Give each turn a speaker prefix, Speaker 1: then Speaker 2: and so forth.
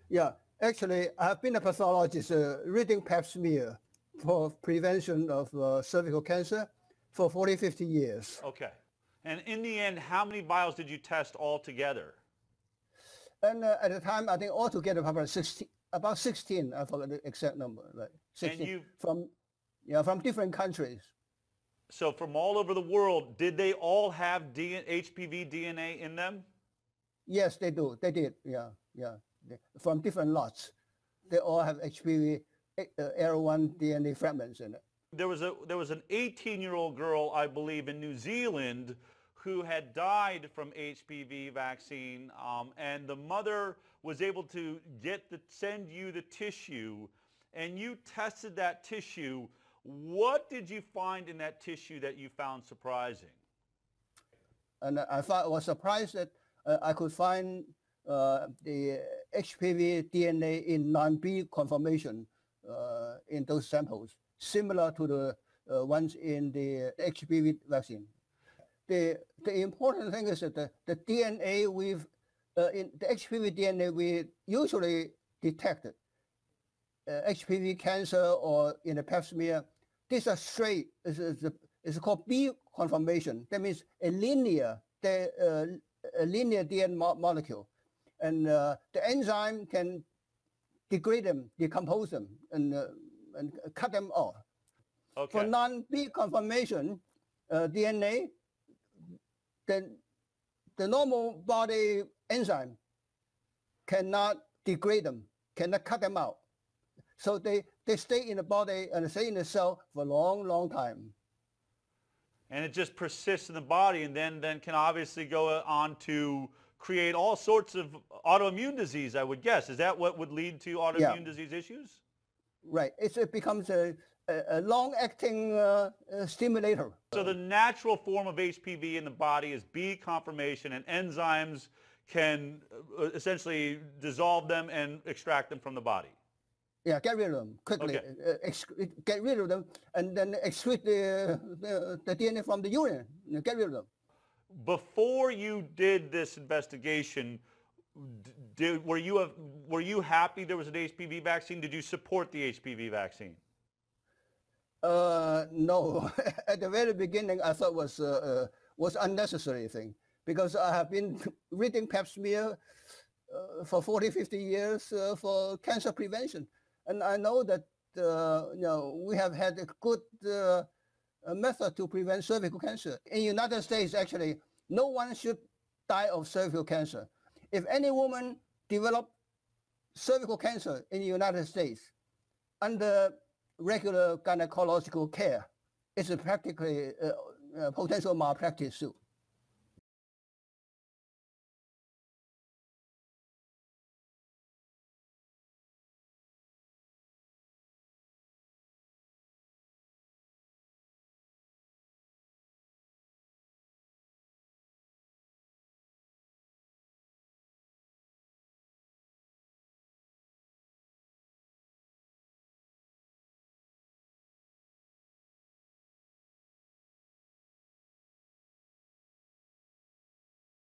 Speaker 1: Yeah, actually, I've been a pathologist reading pap smear for prevention of cervical cancer for 40, 50 years.
Speaker 2: Okay. And in the end, how many vials did you test altogether?
Speaker 1: And at the time, I think altogether about 16, I forgot the exact number, right?
Speaker 2: And
Speaker 1: 16
Speaker 2: you,
Speaker 1: from different countries.
Speaker 2: so from all over the world, did they all have HPV DNA in them?
Speaker 1: Yes, they do. They did. Yeah, yeah. From different lots, they all have HPV L1 DNA fragments in it.
Speaker 2: There was an 18-year-old girl, I believe, in New Zealand who had died from HPV vaccine, and the mother was able to send you the tissue, and you tested that tissue. What did you find in that tissue that you found surprising?
Speaker 1: And I was surprised that I could find the HPV DNA in non-B conformation in those samples, similar to the ones in the HPV vaccine. The important thing is that the DNA in the HPV DNA we usually detect HPV cancer or in the pap smear. These are straight. It's called B conformation. That means a linear DNA molecule, and the enzyme can degrade them, decompose them, and cut them off.
Speaker 2: Okay.
Speaker 1: For non-B conformation DNA, then the normal body enzyme cannot degrade them, cannot cut them out. So they stay in the body and stay in the cell for a long, long time.
Speaker 2: And it just persists in the body and then can obviously go on to create all sorts of autoimmune disease, I would guess. Is that what would lead to autoimmune disease issues?
Speaker 1: Right. It becomes a long-acting stimulator.
Speaker 2: So the natural form of HPV in the body is B conformation, and enzymes can essentially dissolve them and extract them from the body.
Speaker 1: Yeah, get rid of them quickly. Okay. Get rid of them, and then excrete the DNA from the urine. Get rid of them.
Speaker 2: Before you did this investigation, were you happy there was an HPV vaccine? Did you support the HPV vaccine?
Speaker 1: No. At the very beginning, I thought was unnecessary thing, because I have been reading pap smear for 40, 50 years for cancer prevention. And I know that we have had a good method to prevent cervical cancer. In the United States, actually, no one should die of cervical cancer. If any woman develops cervical cancer in the United States under regular gynecological care, it's practically a potential malpractice suit.